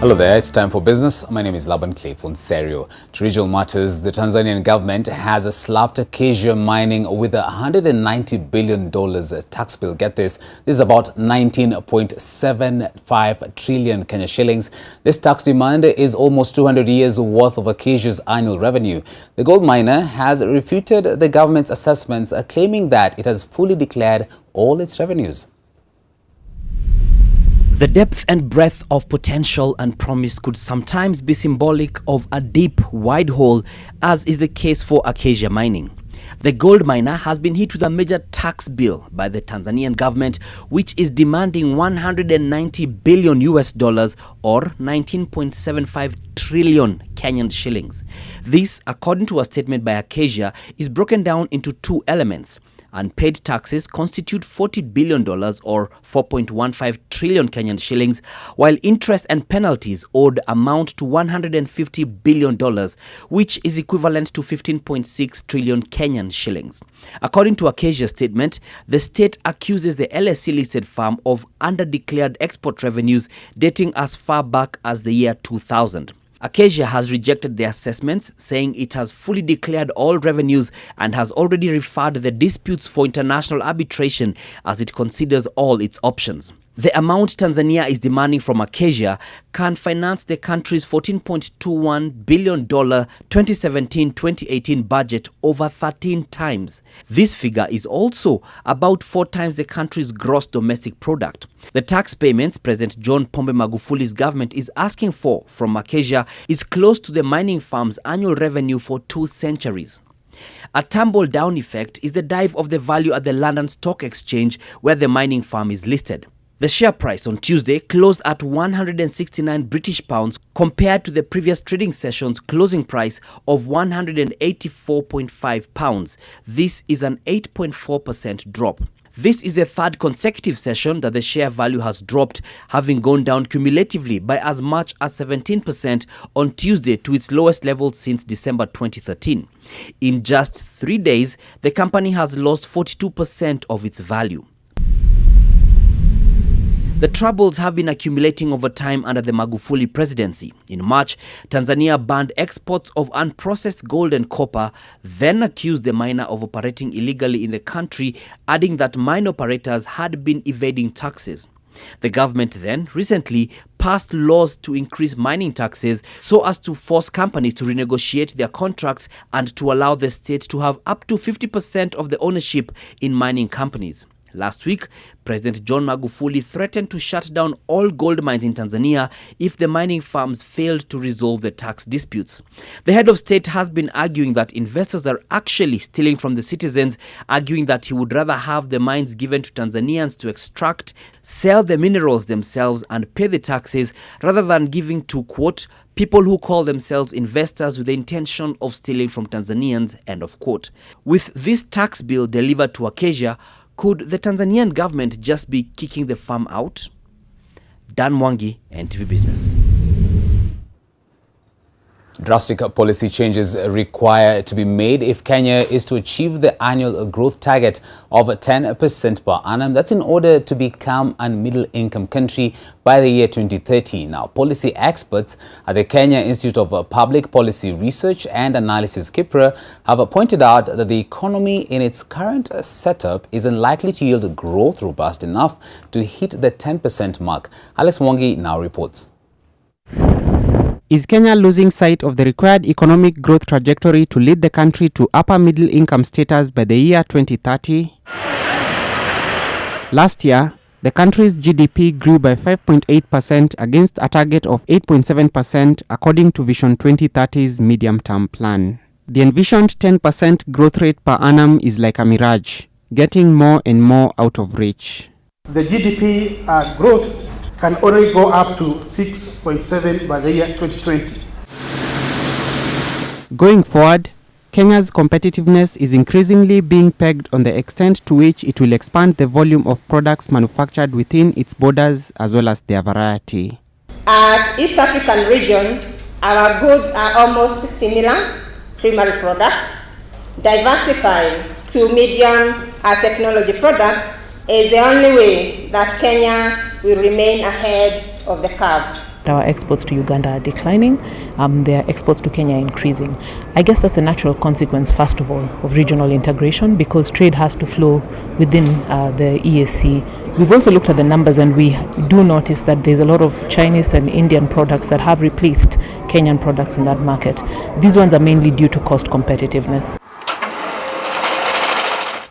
Hello there, it's time for business. My name is Laban To regional matters, the Tanzanian government has slapped Acacia Mining with a $190 billion tax bill. Get this is about 19.75 trillion Kenya shillings. This tax demand is almost 200 years worth of Acacia's annual revenue. The gold miner has refuted the government's assessments, claiming that it has fully declared all its revenues. The depth and breadth of potential and promise could sometimes be symbolic of a deep, wide hole, as is the case for Acacia Mining. The gold miner has been hit with a major tax bill by the Tanzanian government, which is demanding $190 billion or 19.75 trillion Kenyan shillings. This, according to a statement by Acacia, is broken down into two elements. Unpaid taxes constitute $40 billion or 4.15 trillion Kenyan shillings, while interest and penalties owed amount to $150 billion, which is equivalent to 15.6 trillion Kenyan shillings. According to Acacia's statement, the state accuses the LSE-listed firm of underdeclared export revenues dating as far back as the year 2000. Acacia has rejected the assessments, saying it has fully declared all revenues and has already referred the disputes for international arbitration as it considers all its options. The amount Tanzania is demanding from Acacia can finance the country's $14.21 billion 2017-2018 budget over 13 times. This figure is also about 4 times the country's gross domestic product. The tax payments President John Pombe Magufuli's government is asking for from Acacia is close to the mining firm's annual revenue for 2 centuries. A tumble-down effect is the dive of the value at the London Stock Exchange, where the mining firm is listed. The share price on Tuesday closed at 169 British pounds compared to the previous trading session's closing price of 184.5 pounds. This is an 8.4% drop. This is the third consecutive session that the share value has dropped, having gone down cumulatively by as much as 17% on Tuesday to its lowest level since December 2013. In just 3 days, the company has lost 42% of its value. The troubles have been accumulating over time under the Magufuli presidency. In March, Tanzania banned exports of unprocessed gold and copper, then accused the miner of operating illegally in the country, adding that mine operators had been evading taxes. The government then recently passed laws to increase mining taxes so as to force companies to renegotiate their contracts and to allow the state to have up to 50% of the ownership in mining companies. Last week, President John Magufuli threatened to shut down all gold mines in Tanzania if the mining firms failed to resolve the tax disputes. The head of state has been arguing that investors are actually stealing from the citizens, arguing that he would rather have the mines given to Tanzanians to extract, sell the minerals themselves and pay the taxes, rather than giving to, quote, people who call themselves investors with the intention of stealing from Tanzanians, end of quote. With this tax bill delivered to Acacia, could the Tanzanian government just be kicking the farm out? Dan Mwangi, NTV Business. Drastic policy changes require to be made if Kenya is to achieve the annual growth target of 10% per annum. That's in order to become a middle-income country by the year 2030. Now, policy experts at the Kenya Institute of Public Policy Research and Analysis, KIPRA, have pointed out that the economy in its current setup is unlikely to yield growth robust enough to hit the 10% mark. Alex Mwangi now reports. Is Kenya losing sight of the required economic growth trajectory to lead the country to upper middle income status by the year 2030? Last year, the country's GDP grew by 5.8% against a target of 8.7% according to Vision 2030's medium-term plan. The envisioned 10% growth rate per annum is like a mirage, getting more and more out of reach. The GDP growth can only go up to 6.7 by the year 2020. Going forward, Kenya's competitiveness is increasingly being pegged on the extent to which it will expand the volume of products manufactured within its borders as well as their variety. At East African region, our goods are almost similar, primary products. Diversifying to medium technology products is the only way that Kenya will remain ahead of the curve. Our exports to Uganda are declining, their exports to Kenya are increasing. I guess that's a natural consequence, first of all, of regional integration, because trade has to flow within the EAC. We've also looked at the numbers, and we do notice that there's a lot of Chinese and Indian products that have replaced Kenyan products in that market. These ones are mainly due to cost competitiveness.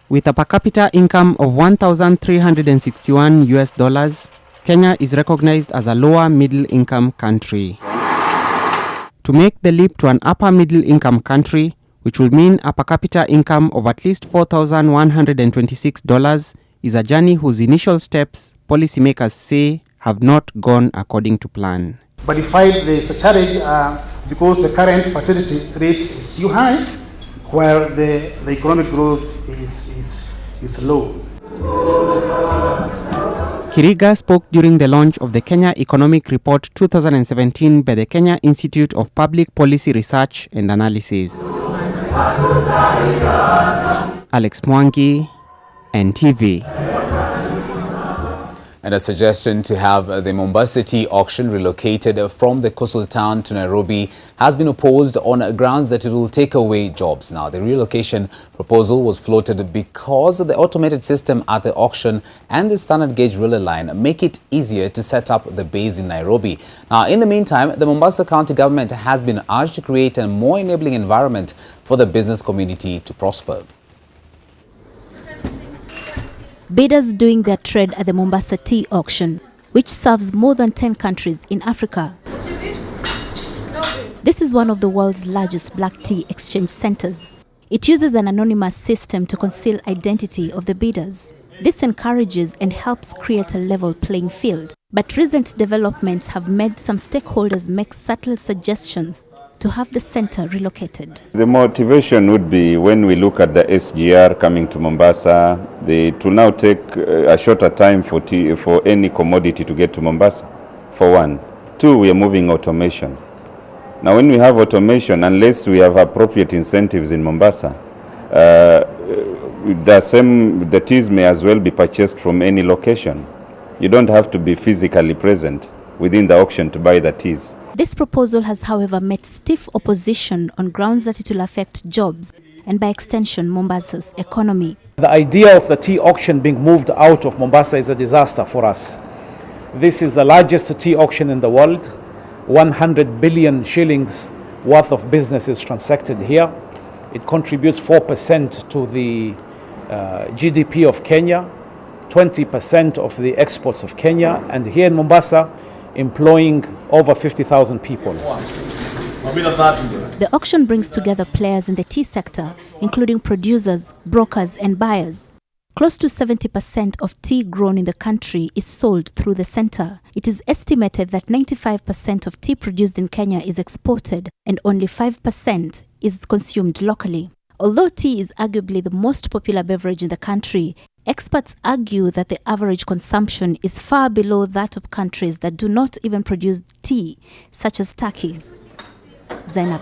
With a per capita income of $1,361, Kenya is recognized as a lower middle income country. To make the leap to an upper middle income country, which will mean a per capita income of at least $4,126, is a journey whose initial steps, policymakers say, have not gone according to plan. But we find there's a challenge because the current fertility rate is still high, while the economic growth is low. Kiriga spoke during the launch of the Kenya Economic Report 2017 by the Kenya Institute of Public Policy Research and Analysis. Alex Mwangi, NTV. And a suggestion to have the Mombasa tea auction relocated from the coastal town to Nairobi has been opposed on grounds that it will take away jobs. Now, the relocation proposal was floated because the automated system at the auction and the standard gauge relay line make it easier to set up the base in Nairobi. Now, in the meantime, the Mombasa County government has been urged to create a more enabling environment for the business community to prosper. Bidders doing their trade at the Mombasa tea auction, which serves more than 10 countries in Africa. This is one of the world's largest black tea exchange centers. It uses an anonymous system to conceal identity of the bidders. This encourages and helps create a level playing field. But recent developments have made some stakeholders make subtle suggestions to have the center relocated. The motivation would be when we look at the SGR coming to Mombasa, it will now take a shorter time for any commodity to get to Mombasa, for one. Two, we are moving automation. Now when we have automation, unless we have appropriate incentives in Mombasa, the teas may as well be purchased from any location. You don't have to be physically present within the auction to buy the teas. This proposal has, however, met stiff opposition on grounds that it will affect jobs and, by extension, Mombasa's economy. The idea of the tea auction being moved out of Mombasa is a disaster for us. This is the largest tea auction in the world. 100 billion shillings worth of business is transacted here. It contributes 4% to the GDP of Kenya, 20% of the exports of Kenya, and here in Mombasa, employing over 50,000 people. The auction brings together players in the tea sector, including producers, brokers, and buyers. Close to 70% of tea grown in the country is sold through the center. It is estimated that 95% of tea produced in Kenya is exported and only 5% is consumed locally. Although tea is arguably the most popular beverage in the country, experts argue that the average consumption is far below that of countries that do not even produce tea, such as Turkey. Zainab.